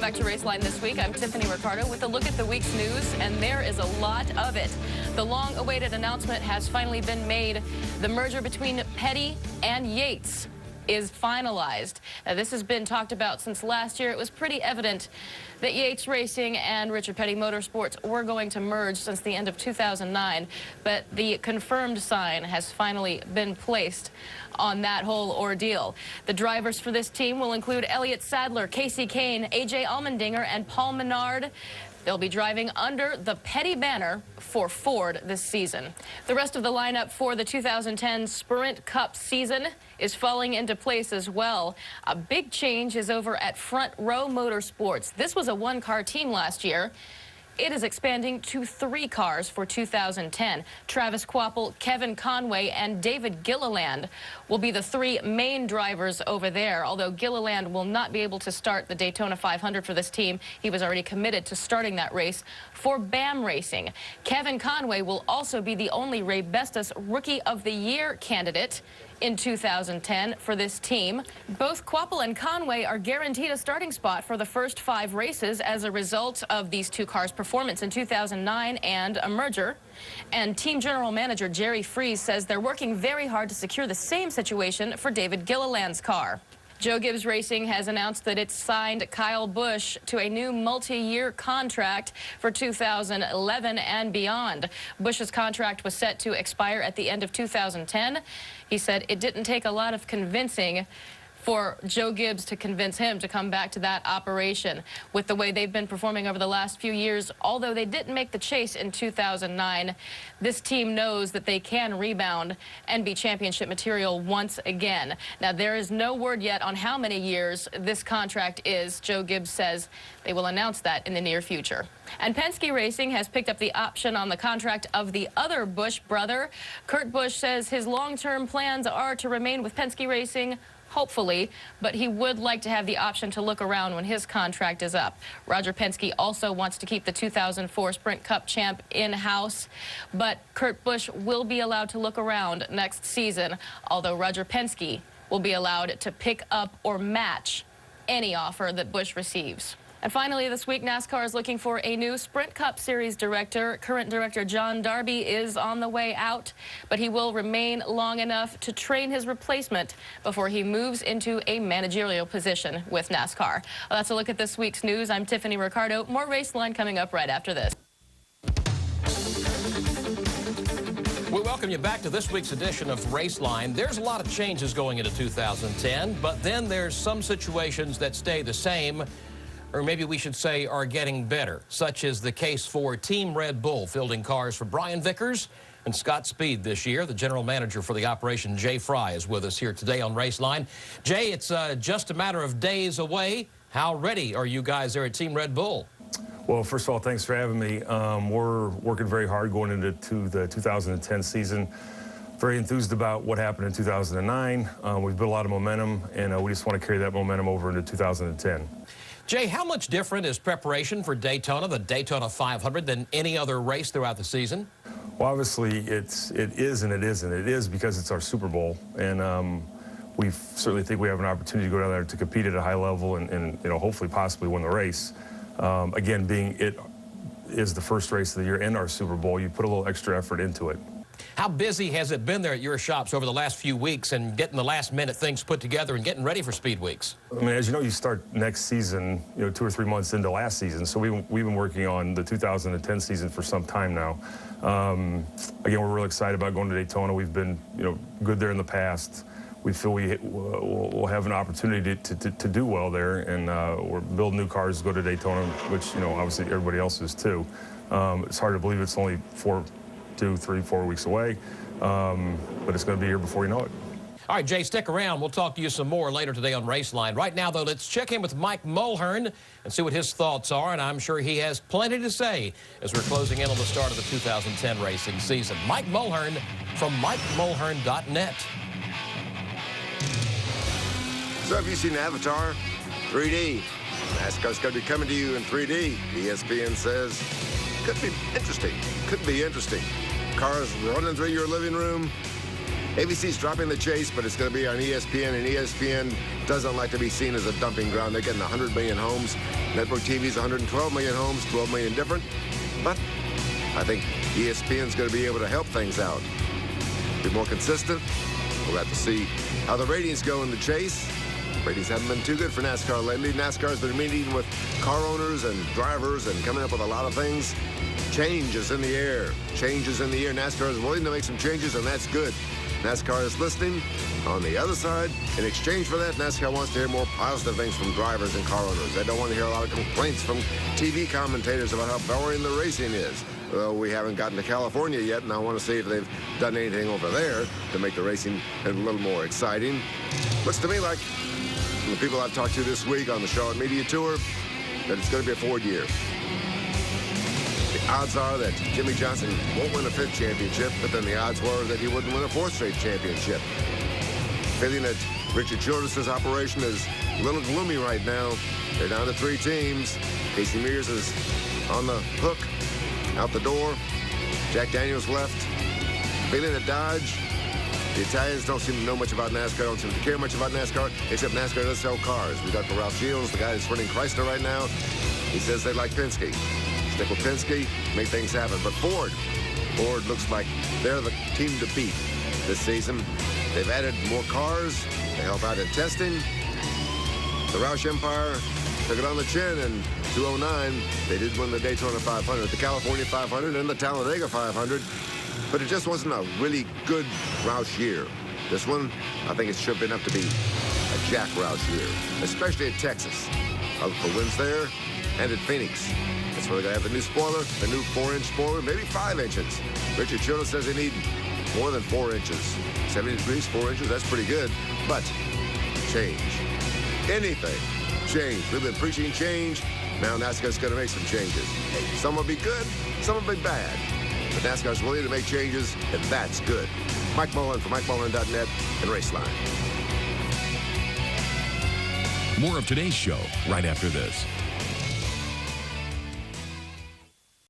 back to Raceline this week. I'm Tiffany Ricardo with a look at the week's news, and there is a lot of it. The long-awaited announcement has finally been made. The merger between Petty and Yates is finalized. Now, this has been talked about since last year. It was pretty evident that Yates Racing and Richard Petty Motorsports were going to merge since the end of 2009, but the confirmed sign has finally been placed on that whole ordeal. The drivers for this team will include Elliott Sadler, Casey Kane, AJ Allmendinger, and Paul Menard. They'll be driving under the Petty banner for Ford this season. The rest of the lineup for the 2010 Sprint Cup season is falling into place as well. A big change is over at Front Row Motorsports. This was a one-car team last year. It is expanding to 3 cars for 2010. Travis Kvapil, Kevin Conway, and David Gilliland will be the 3 main drivers over there, although Gilliland will not be able to start the Daytona 500 for this team. He was already committed to starting that race for BAM Racing. Kevin Conway will also be the only Ray Bestis Rookie of the Year candidate in 2010 for this team. Both Kvapil and Conway are guaranteed a starting spot for the first 5 races as a result of these 2 cars' performance in 2009 and a merger. And team general manager Jerry Freese says they're working very hard to secure the same situation for David Gilliland's car. Joe Gibbs Racing has announced that it's signed Kyle Busch to a new multi-year contract for 2011 and beyond. Busch's contract was set to expire at the end of 2010. He said it didn't take a lot of convincing for Joe Gibbs to convince him to come back to that operation. With the way they've been performing over the last few years, although they didn't make the chase in 2009, this team knows that they can rebound and be championship material once again. Now, there is no word yet on how many years this contract is. Joe Gibbs says they will announce that in the near future. And Penske Racing has picked up the option on the contract of the other Busch brother. Kurt Busch says his long-term plans are to remain with Penske Racing, hopefully, but he would like to have the option to look around when his contract is up. Roger Penske also wants to keep the 2004 Sprint Cup champ in-house, but Kurt Busch will be allowed to look around next season, although Roger Penske will be allowed to pick up or match any offer that Busch receives. And finally, this week, NASCAR is looking for a new Sprint Cup Series director. Current director John Darby is on the way out, but he will remain long enough to train his replacement before he moves into a managerial position with NASCAR. Well, that's a look at this week's news. I'm Tiffany Ricardo. More Raceline coming up right after this. We welcome you back to this week's edition of Raceline. There's a lot of changes going into 2010, but then there's some situations that stay the same, or maybe we should say are getting better, such as the case for Team Red Bull, fielding cars for Brian Vickers and Scott Speed this year. The general manager for the operation, Jay Fry, is with us here today on Raceline. Jay, it's just a matter of days away. How ready are you guys there at Team Red Bull? Well, first of all, thanks for having me. We're working very hard going into the 2010 season. Very enthused about what happened in 2009. We've built a lot of momentum, and we just want to carry that momentum over into 2010. Jay, how much different is preparation for Daytona, the Daytona 500, than any other race throughout the season? Well, obviously, it is and it isn't. It is because it's our Super Bowl, and we certainly think we have an opportunity to go down there to compete at a high level and you know, hopefully possibly win the race. Again, being it is the first race of the year and our Super Bowl, you put a little extra effort into it. How busy has it been there at your shops over the last few weeks and getting the last-minute things put together and getting ready for Speed Weeks? I mean, as you know, you start next season, you know, 2 or 3 months into last season. So we've been working on the 2010 season for some time now. Again, we're really excited about going to Daytona. We've been, you know, good there in the past. We feel we'll have an opportunity to do well there, and we're building new cars to go to Daytona, which, you know, obviously everybody else is too. It's hard to believe it's only 2, 3, 4 weeks away, but it's going to be here before you know it. All right, Jay, stick around. We'll talk to you some more later today on Raceline. Right now, though, let's check in with Mike Mulhern and see what his thoughts are, and I'm sure he has plenty to say as we're closing in on the start of the 2010 racing season. Mike Mulhern from MikeMulhern.net. So have you seen Avatar? 3D. NASCAR's going to be coming to you in 3D. ESPN says could be interesting. Could be interesting. Cars running through your living room. ABC's dropping the chase, but it's going to be on ESPN, and ESPN doesn't like to be seen as a dumping ground. They're getting 100 million homes. Network TV's 112 million homes, 12 million different. But I think ESPN's going to be able to help things out. Be more consistent. We'll have to see how the ratings go in the chase. Ratings haven't been too good for NASCAR lately. NASCAR's been meeting with car owners and drivers and coming up with a lot of things. Change is in the air. Change is in the air. NASCAR is willing to make some changes, and that's good. NASCAR is listening. On the other side, in exchange for that, NASCAR wants to hear more positive things from drivers and car owners. They don't want to hear a lot of complaints from TV commentators about how boring the racing is. Well, we haven't gotten to California yet, and I want to see if they've done anything over there to make the racing a little more exciting. Looks to me like, from the people I've talked to this week on the Charlotte Media Tour, that it's going to be a Ford year. The odds are that Jimmy Johnson won't win a 5th championship, but then the odds were that he wouldn't win a 4th straight championship. Feeling that Richard Childress's operation is a little gloomy right now. They're down to 3 teams. Casey Mears is on the hook, out the door. Jack Daniels left. Feeling at Dodge. The Italians don't seem to know much about NASCAR, don't seem to care much about NASCAR, except NASCAR does sell cars. We talked to Ralph Shields, the guy that's running Chrysler right now. He says they like Penske. Stick with Penske, make things happen. But Ford looks like they're the team to beat this season. They've added more cars. They help out in testing. The Roush Empire took it on the chin in 2009. They did win the Daytona 500, the California 500, and the Talladega 500. But it just wasn't a really good Roush year. This one, I think it should have been up to be a Jack Roush year, especially at Texas. I look for wins there and at Phoenix. That's where they're going to have the new spoiler, the new 4-inch spoiler, maybe 5 inches. Richard Childress says they need more than 4 inches. 70 degrees, 4 inches, that's pretty good. But change. Anything. Change. We've been preaching change. Now NASCAR's going to make some changes. Some will be good, some will be bad. But NASCAR's willing to make changes, and that's good. Mike Mullen from MikeMullen.net and Raceline. More of today's show right after this.